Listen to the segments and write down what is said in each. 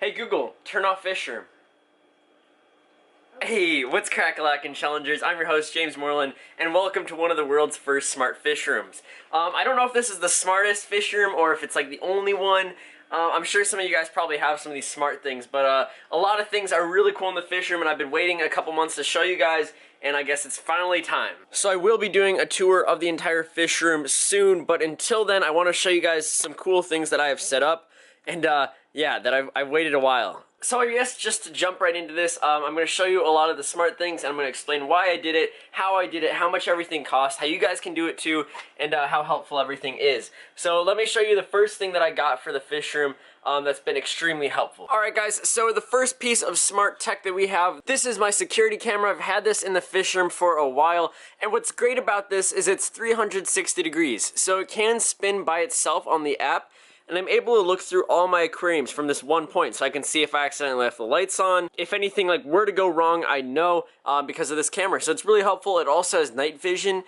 Hey Google, turn off FishRoom. Hey, what's crack-a-lackin' challengers? I'm your host, James Morelan, and welcome to one of the world's first smart fish rooms. I don't know if this is the smartest fish room or if it's like the only one. I'm sure some of you guys probably have some of these smart things, but a lot of things are really cool in the fish room, and I've been waiting a couple months to show you guys, and I guess it's finally time. So I will be doing a tour of the entire fish room soon, but until then, I want to show you guys some cool things that I have set up, and yeah, that I've waited a while. So I guess just to jump right into this, I'm going to show you a lot of the smart things, and I'm going to explain why I did it, how much everything costs, how you guys can do it too, and how helpful everything is. So let me show you the first thing that I got for the fish room that's been extremely helpful. Alright guys, so the first piece of smart tech that we have, this is my security camera. I've had this in the fish room for a while, and what's great about this is it's 360 degrees, so it can spin by itself on the app, and I'm able to look through all my aquariums from this one point, so I can see if I accidentally left the lights on. If anything like were to go wrong, I know because of this camera. So it's really helpful. It also has night vision,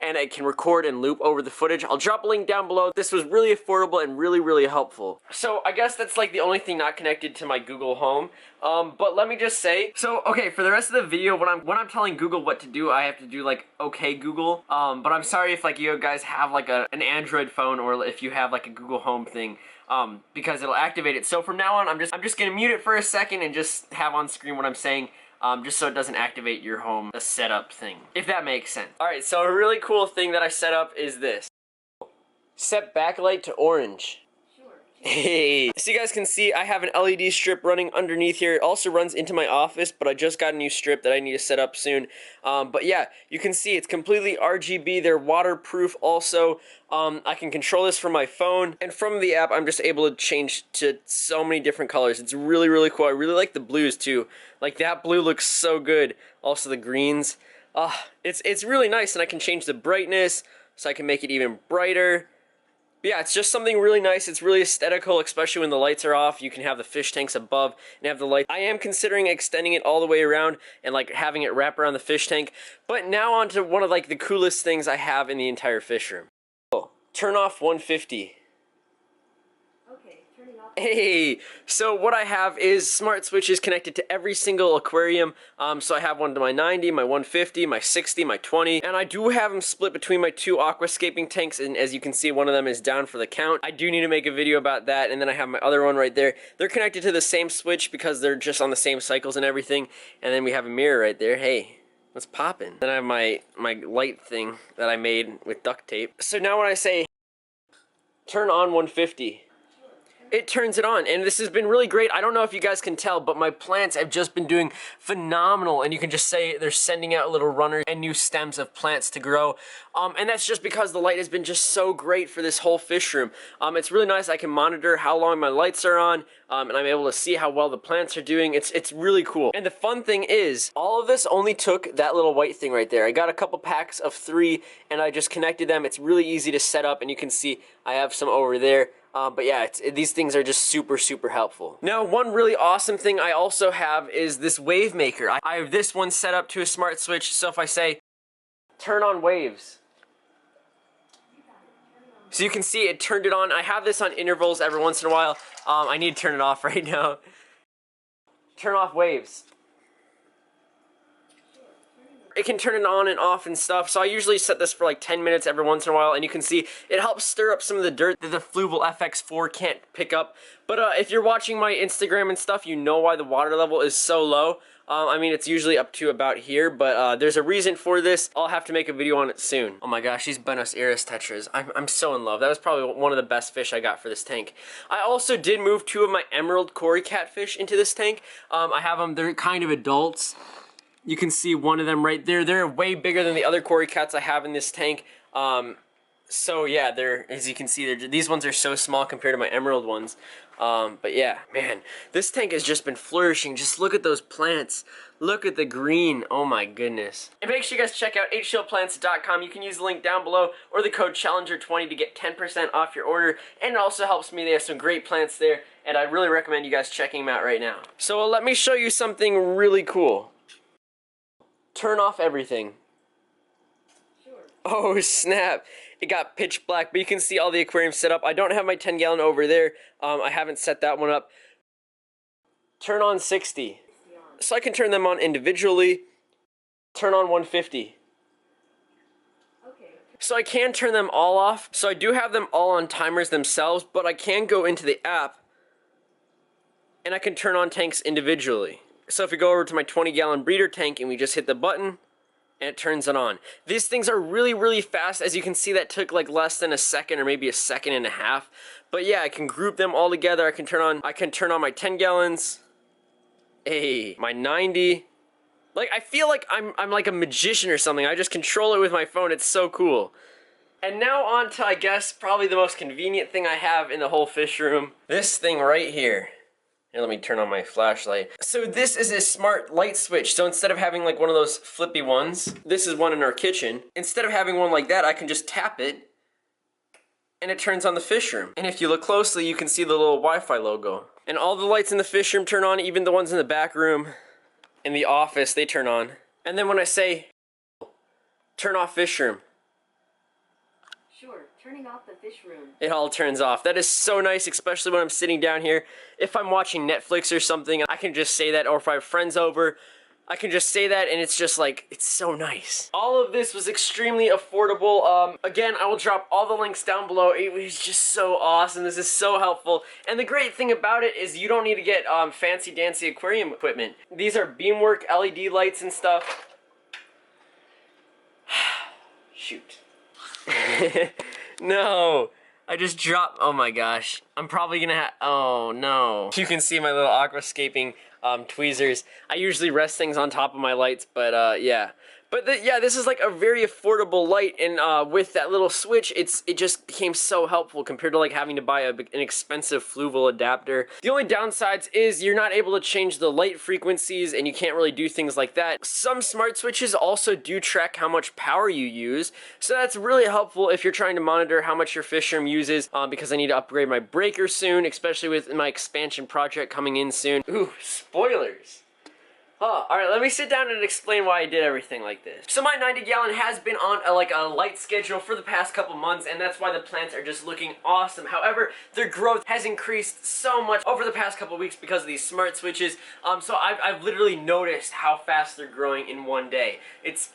and it can record and loop over the footage. I'll drop a link down below. This was really affordable and really helpful. So I guess that's like the only thing not connected to my Google Home. But let me just say, so okay, for the rest of the video, when I'm telling Google what to do, I have to do like, okay Google. But I'm sorry if like you guys have like an Android phone, or if you have like a Google Home thing, because it'll activate it. So from now on, I'm just gonna mute it for a second and just have on screen what I'm saying. Just so it doesn't activate your home setup thing, if that makes sense. Alright, so a really cool thing that I set up is this. Set backlight to orange. Hey, so you guys can see I have an LED strip running underneath here. It also runs into my office, but I just got a new strip that I need to set up soon. But yeah, you can see it's completely RGB. They're waterproof also. I can control this from my phone, and from the app I'm just able to change to so many different colors. It's really cool. I really like the blues too. Like that blue looks so good. Also the greens. It's really nice, and I can change the brightness so I can make it even brighter. But yeah, it's just something really nice. It's really aesthetical, especially when the lights are off. You can have the fish tanks above and have the light. I am considering extending it all the way around and like having it wrap around the fish tank. But now on to one of like the coolest things I have in the entire fish room. Oh, turn off 150. Okay, turning off. Hey, so what I have is smart switches connected to every single aquarium. So I have one to my 90, my 150, my 60, my 20, and I do have them split between my two aquascaping tanks, and as you can see, one of them is down for the count. I do need to make a video about that, and then I have my other one right there. They're connected to the same switch because they're just on the same cycles and everything, and then we have a mirror right there. Hey, what's poppin'? Then I have my light thing that I made with duct tape. So now when I say turn on 150, it turns it on, and this has been really great. I don't know if you guys can tell, but my plants have just been doing phenomenal, and you can just say they're sending out little runners and new stems of plants to grow, and that's just because the light has been just so great for this whole fish room. It's really nice. I can monitor how long my lights are on, and I'm able to see how well the plants are doing. It's really cool. And the fun thing is, all of this only took that little white thing right there. I got a couple packs of 3, and I just connected them. It's really easy to set up, and you can see I have some over there. But yeah, these things are just super helpful. Now, one really awesome thing I also have is this wave maker. I have this one set up to a smart switch, so if I say, turn on waves, so you can see it turned it on. I have this on intervals every once in a while. I need to turn it off right now. Turn off waves. It can turn it on and off and stuff, so I usually set this for like 10 minutes every once in a while, and you can see it helps stir up some of the dirt that the Fluval FX4 can't pick up. But if you're watching my Instagram and stuff, you know why the water level is so low. I mean, it's usually up to about here, but there's a reason for this. I'll have to make a video on it soon. Oh my gosh, these Buenos Aires tetras. I'm so in love. That was probably one of the best fish I got for this tank. I also did move 2 of my emerald cory catfish into this tank. I have them, they're kind of adults. You can see one of them right there. They're way bigger than the other cory cats I have in this tank. So yeah, as you can see, these ones are so small compared to my emerald ones. But yeah, man, this tank has just been flourishing. Just look at those plants. Look at the green. Oh my goodness. And make sure you guys check out hshieldplants.com. You can use the link down below or the code Challenger20 to get 10% off your order. And it also helps me. They have some great plants there, and I really recommend you guys checking them out right now. So let me show you something really cool. Turn off everything. Sure. Oh snap. It got pitch black, but you can see all the aquariums set up. I don't have my 10-gallon over there. I haven't set that one up. turn on 60. 60 on. So I can turn them on individually, turn on 150. Okay. So I can turn them all off. So I do have them all on timers themselves, but I can go into the app and I can turn on tanks individually. So if we go over to my 20-gallon breeder tank and we just hit the button, and it turns it on. These things are really, really fast. As you can see, that took like less than a second or maybe a second and a half. But yeah, I can group them all together. I can turn on my 10 gallons. Hey, my 90. Like, I feel like I'm like a magician or something. I just control it with my phone. It's so cool. And now on to, I guess, probably the most convenient thing I have in the whole fish room. This thing right here. Here, let me turn on my flashlight. So this is a smart light switch. So instead of having like one of those flippy ones, this is one in our kitchen. Instead of having one like that, I can just tap it and it turns on the fish room. And if you look closely, you can see the little Wi-Fi logo. And all the lights in the fish room turn on, even the ones in the back room, in the office, they turn on. And then when I say, turn off fish room, Sure. Turning off the fish room. it all turns off. That is so nice, especially when I'm sitting down here. If I'm watching Netflix or something, I can just say that, or if I have friends over, I can just say that, and it's just like, it's so nice. All of this was extremely affordable. Again, I will drop all the links down below. It was just so awesome. This is so helpful. And the great thing about it is you don't need to get fancy dancy aquarium equipment. These are beamwork LED lights and stuff. Shoot. No, I just dropped, oh my gosh. I'm probably gonna have, oh no. You can see my little aquascaping tweezers. I usually rest things on top of my lights, but yeah. But yeah, this is like a very affordable light, and with that little switch, it just became so helpful compared to like having to buy an expensive fluval adapter. The only downsides is you're not able to change the light frequencies, and you can't really do things like that. Some smart switches also do track how much power you use, so that's really helpful if you're trying to monitor how much your fish room uses, because I need to upgrade my breaker soon, especially with my expansion project coming in soon. Ooh, spoilers. Oh, alright, let me sit down and explain why I did everything like this. So my 90-gallon has been on a light schedule for the past couple months, and that's why the plants are just looking awesome. However, their growth has increased so much over the past couple weeks because of these smart switches. So I've literally noticed how fast they're growing in one day. It's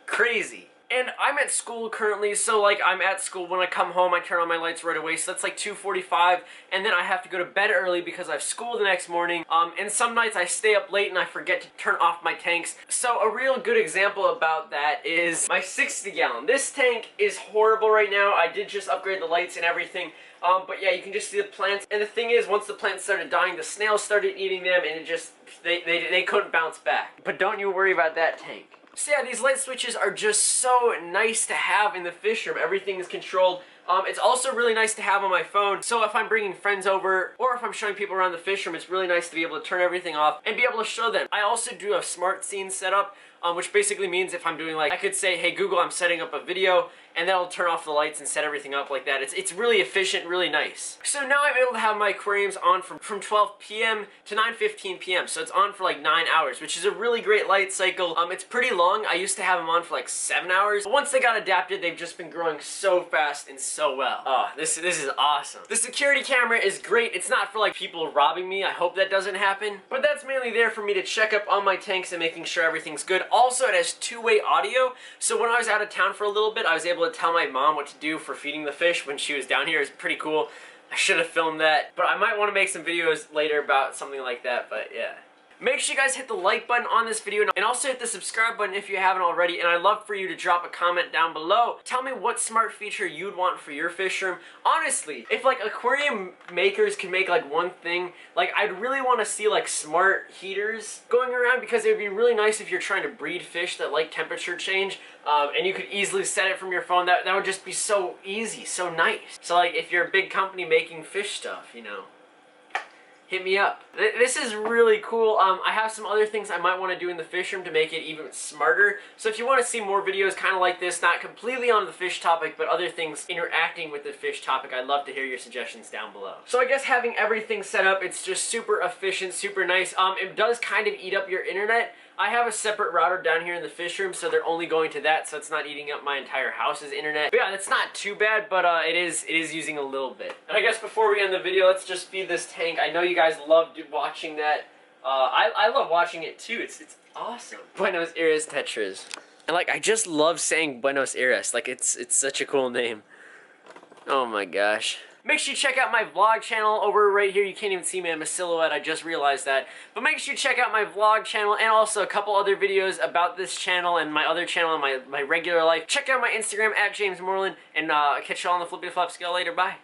crazy. And I'm at school currently, so like I'm at school. When I come home, I turn on my lights right away, so that's like 2:45, and then I have to go to bed early because I have school the next morning. And some nights I stay up late and I forget to turn off my tanks. So a real good example about that is my 60-gallon. This tank is horrible right now. I did just upgrade the lights and everything. But yeah, you can just see the plants. And the thing is, once the plants started dying, the snails started eating them, and it just, they couldn't bounce back. But don't you worry about that tank. So yeah, these light switches are just so nice to have in the fish room. Everything is controlled. It's also really nice to have on my phone. So if I'm bringing friends over, or if I'm showing people around the fish room, it's really nice to be able to turn everything off and be able to show them. I also do a smart scene setup, which basically means if I'm doing like, I could say, hey Google, I'm setting up a video, and that'll turn off the lights and set everything up like that. It's really efficient, really nice. So now I'm able to have my aquariums on from 12 p.m. to 9:15 p.m. So it's on for like 9 hours, which is a really great light cycle. It's pretty long. I used to have them on for like 7 hours. But once they got adapted, they've just been growing so fast and so well. Oh, this is awesome. The security camera is great. It's not for like people robbing me. I hope that doesn't happen. But that's mainly there for me to check up on my tanks and making sure everything's good. Also, it has two-way audio. So when I was out of town for a little bit, I was able to tell my mom what to do for feeding the fish when she was down here. It's pretty cool. I should have filmed that, but I might want to make some videos later about something like that, but yeah. Make sure you guys hit the like button on this video and also hit the subscribe button if you haven't already, and I'd love for you to drop a comment down below. Tell me what smart feature you'd want for your fish room. Honestly, if like aquarium makers can make like one thing, like I'd really want to see like smart heaters going around, because it would be really nice if you're trying to breed fish that like temperature change, and you could easily set it from your phone. That would just be so easy, so nice. So like if you're a big company making fish stuff, you know, hit me up. This is really cool. I have some other things I might want to do in the fish room to make it even smarter. So if you want to see more videos kind of like this, not completely on the fish topic, but other things interacting with the fish topic, I'd love to hear your suggestions down below. So I guess having everything set up, it's just super efficient, super nice. It does kind of eat up your internet. I have a separate router down here in the fish room, so they're only going to that, so it's not eating up my entire house's internet. But yeah, it's not too bad, but it is using a little bit. And I guess before we end the video, let's just feed this tank. I know you guys loved watching that. I love watching it too. It's awesome. Buenos Aires Tetras. And like, I just love saying Buenos Aires. Like, it's such a cool name. Oh my gosh. Make sure you check out my vlog channel over right here. You can't even see me, I'm a silhouette, I just realized that. But make sure you check out my vlog channel and also a couple other videos about this channel and my other channel and my regular life. Check out my Instagram at James Morelan, and catch y'all on the flippity flop scale later. Bye.